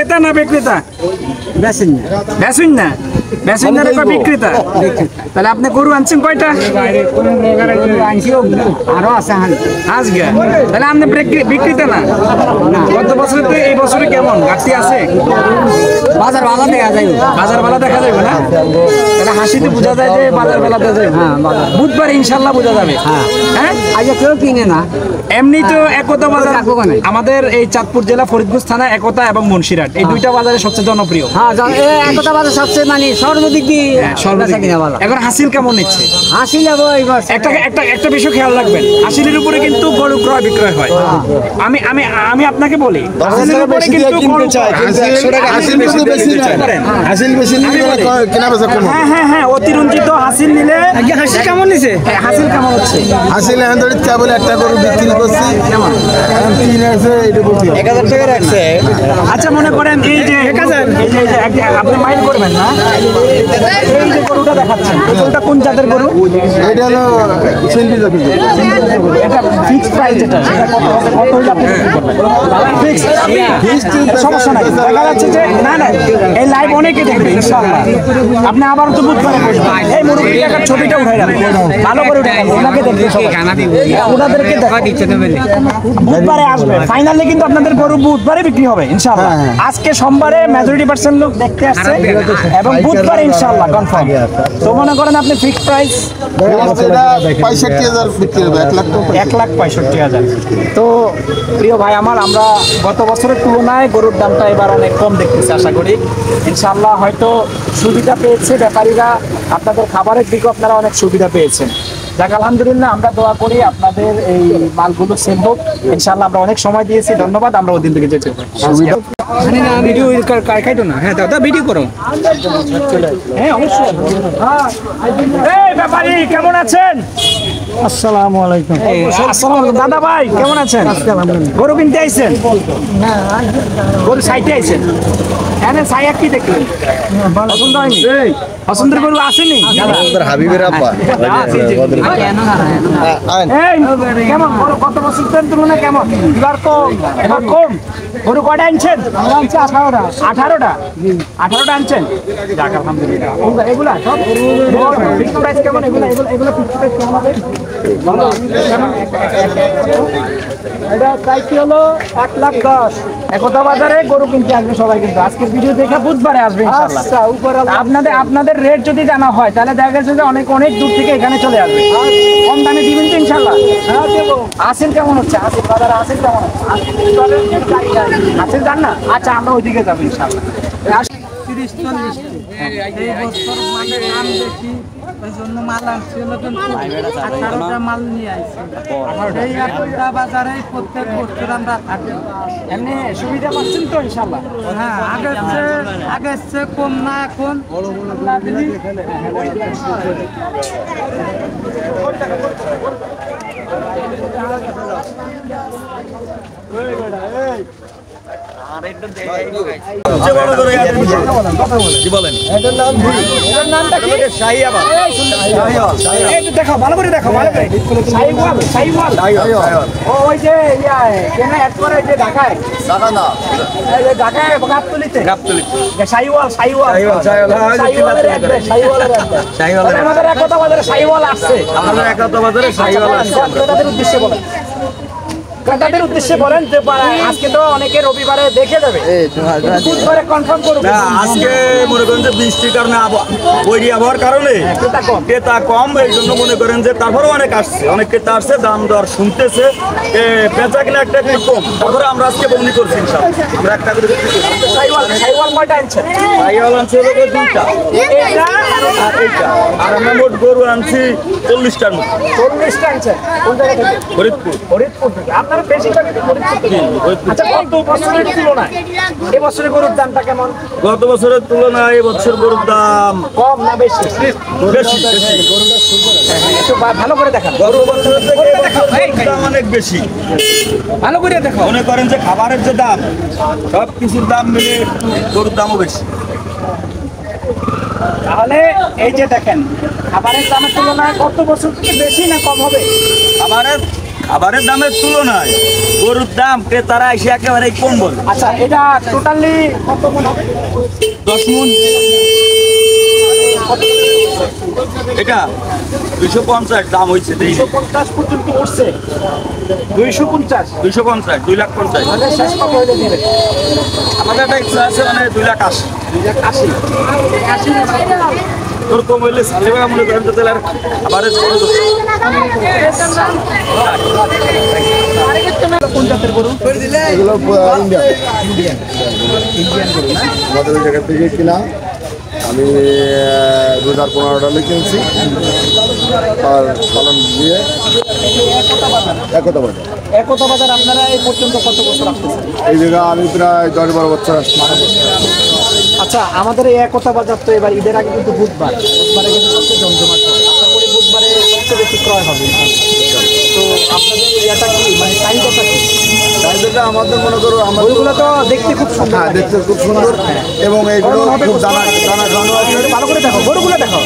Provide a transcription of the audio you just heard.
ক্রেতা না বিক্রেতা? বেশি না বেচুন না, বেচুন না রে বিক্রেতা। তাহলে আপনি গরু আনছেন কয়টা? আরো আছে আজকে তাহলে আপনি বিক্রেতা না? গত বছরে তো এই বছরে কেমন ঘাটতি আছে? বাজার ভালো দেখা যায়, বাজার বেলা দেখা যাবে না? তাহলে হাসিতে বোঝা যায় যে বাজার বেলা দেখা যাবে। হ্যাঁ বুধবার ইনশাল্লাহ বোঝা যাবে। হ্যাঁ আজ কেউ কিনে না। এমনি তো একতা বাজার আমাদের এই চাঁদপুর জেলা ফরিদগঞ্জ থানা একতা এবং মুন্সিরহাট এই দুইটা বাজারে সবচেয়ে জনপ্রিয়। হ্যাঁ একতা বাজার সবচেয়ে মানে সর্বাধিক দিয়ে কিনা ভালো। এখন হাসিল কেমন নিচ্ছে? হাসিল একটা বিষয় খেয়াল রাখবেন, হাসিলের উপরে কিন্তু গরু ক্রয় বিক্রয় হয়। আমি আমি আমি আপনাকে বলি হাসিলের উপরে কিন্তু হ্যাঁ হ্যাঁ হ্যাঁ অতিরঞ্জিত হাসিল নিলে হাসিল কেমন নিছে? হাসিল কেমন হচ্ছে? হাসিল এখন ধরে কেবল একটা গরু বিক্রি করছি, কেমন 1000 টাকা রাখছে। আচ্ছা মনে করেন এই যে 1000 আপনি মাইল করবেন না, এই যে গরুটা দেখাচ্ছেন গরুটা কোন জাতের গরু? এটা হলো সেন্টি জাতের গরু। এটা ফিক্সড প্রাইস যেটা সেটা কত হবে? কত হলে আপনি বিক্রি করবেন? ফিক্সড সমস্যা নাই। দেখা যাচ্ছে যে না না এই লাইভ অনেকে দেখবে ইনশাআল্লাহ। আপনি আবার তো বুধবারে বসবেন, এই মুরগি টাকার ছবিটা উঠাই রাখবেন, ভালো করে উঠাই রাখবেন, ওনাকে দেখবে সবাই, ওনাদেরকে দেখা দিচ্ছে না। বুধবারে আসবে ফাইনালি, কিন্তু আপনাদের গরু বুধবারে বিক্রি হবে ইনশাআল্লাহ। আজকে সোমবারে মেজরিটি পার্সেন্ট লোক দেখতে আসছে এবং বুধবারে ইনশাআল্লাহ কনফার্ম। তো মনে করেন আপনি ফিক্সড প্রাইস 65,000 বিক্রি হবে, 1,65,000। তো প্রিয় ভাই আমার, আমরা গত বছরের তুলনায় গরুর দামটা এবার অনেক কম দেখতেছি। আশা করি ইনশাআল্লাহ হয়তো সুবিধা পেয়েছে ব্যাপারীরা, আপনাদের খাবারের দিকেও আপনারা অনেক সুবিধা পেয়েছেন। যাক আলহামদুলিল্লাহ, আমরা দোয়া করি আপনাদের এই মালগুলো সেল হোক ইনশাআল্লাহ। আমরা অনেক সময় দিয়েছি, ধন্যবাদ। আমরা ওদিন থেকে যেতে ভিডিও খাইতো না। হ্যাঁ দাদা ভিডিও করো। হ্যাঁ অবশ্যই। এই ব্যাপারী কেমন আছেন? আসসালামু আলাইকুম। আসসালামু আলাইকুম দাদা ভাই, কেমন আছেন? গরু কিনতে আইছেন? গরু সাইতে আইছেন? এনে সাইয়া কি দেখলেন? পছন্দ হয়নি? পছন্দের গরু আসেনি? হাবিবের আব্বা এই কেমন গরু কত বছর তুলনায় কেমন? এবার কম। গরু কয়টা আনছেন? 18টা আনছেন? যাক আলহামদুলিল্লাহ। এগুলা সব ফিক্সড প্রাইস কেমন? এগুলা ফিক্সড প্রাইস কেমন হবে? ভালো কেমন? এটা প্রাইস হলো 1,10,000। একতা বাজারে গরু কিনতে আসবে সবাই, কিন্তু আজকের ভিডিও দেখে বুধবারে আসবে ইনশাআল্লাহ। আপনাদের রেট যদি জানা হয় তাহলে দেখা গেছে যে অনেক দূর থেকে এখানে চলে আসবে। কম দামে দিবেন তো ইনশাআল্লাহ? হ্যাঁ দেবো। আসেন কেমন হচ্ছে? আসেন বাজারে আসেন কেমন হচ্ছে? আসেন যান না? আচ্ছা আমরা ওইদিকে যাবো ইনশাআল্লাহ। 30-40 এই বছর মানে দাম বেশি, ওই জন্য মাল আনছি হলো কিন্তু 18টা মাল নিয়ে আসছি। এই একটা বাজারে প্রত্যেক বছর আমরা থাকি। এমনি সুবিধা পাচ্ছেন তো ইনশাআল্লাহ? হ্যাঁ আগের চেয়ে কম না এখন। দেখো ভালো করে দেখো, ভালো করে। ওই যে ঢাকায় আমাদের একতা বাজারে শাহিওয়াল আসছে। উদ্দেশ্যে বলেন, ক্রেতাদের উদ্দেশ্যে বলেন যে আজকে তো অনেকে রবিবারে দেখে যাবে, বুধবারে কনফার্ম করবে। আজকে মনে করেন যে বৃষ্টির কারণে বৈরী আবহাওয়ার কারণে ক্রেতা কম, এই জন্য মনে করেন যে তারপরেও অনেক আসছে, অনেক ক্রেতা আসছে, দাম দর শুনতেছে, বেচা কিনা একটা একটু কম। তারপরে আমরা আজকে বন্দি করছি ইনশাআল্লাহ, আমরা একটা করে বিক্রি করছি। শাহিওয়াল কয়টা আনছেন? শাহিওয়াল আনছি হলো 2টা আর এইটা, আর আমরা মোট গরু আনছি 40টার মতো। 40টা আনছেন? কোন জায়গা থেকে? ফরিদপুর থেকে। আপনারা বেশিরভাগ ফরিদপুর থেকে। আচ্ছা গত বছরের তুলনায় এবছরের গরুর দামটা কেমন? গত বছরের তুলনায় এবছর গরুর দাম কম না বেশি? বেশি। একটু ভালো করে দেখান। গত বছরের থেকে দাম অনেক বেশি। ভালো করে দেখো। মনে করেন যে খাবারের যে দাম, সব কিছুর দাম মিলে একটু গরুর দামও বেশি। তাহলে এই যে দেখেন, খাবারের দামের তুলনায় গত বছর থেকে বেশি না কম হবে? খাবারের দামের তুলনায় গরুর দাম ক্রেতারা এসে একেবারে কম বলে। আচ্ছা, এটা টোটালি কত মন হবে? 10 মণ। এটা 250 দাম হয়েছে। 250 পর্যন্ত উঠছে। 250, 250, 2,50,000। তাহলে শেষ কত হইলে দিবে? আমাদের একটা ইচ্ছা আছে মানে 2,80,000। 280। তোর কম হইলে সালেবেলা মনে করেন তো তাহলে আর খাবারের খরচ হচ্ছে। কোন জাতের গরু? এগুলো ইন্ডিয়ান আমাদের ওই জায়গা থেকে কিনা। আমি 2015 কিনছি আর পালন দিয়ে একতা বাজার। একতা বাজার আপনারা এই পর্যন্ত কত বছর আসতেছেন? এই জায়গা আমি প্রায় 10-12 বছর আসছি। আচ্ছা, আমাদের এই একতা বাজার তো এবার ঈদের আগে কিন্তু বুধবারে কিন্তু সবচেয়ে জমজমাট হবে। আশা করি বুধবারে সবচেয়ে বেশি ক্রয় হবে। তো আপনাদের এটা কি মানে চাহিদাটা কি? চাহিদাটা আমাদের মনে করো আমরা গরুগুলো তো দেখতে খুব সুন্দর। হ্যাঁ, দেখতে খুব সুন্দর এবং এইগুলো খুব দানা দানা খাওয়ানো আছে। ভালো করে দেখো, গরুগুলো দেখো।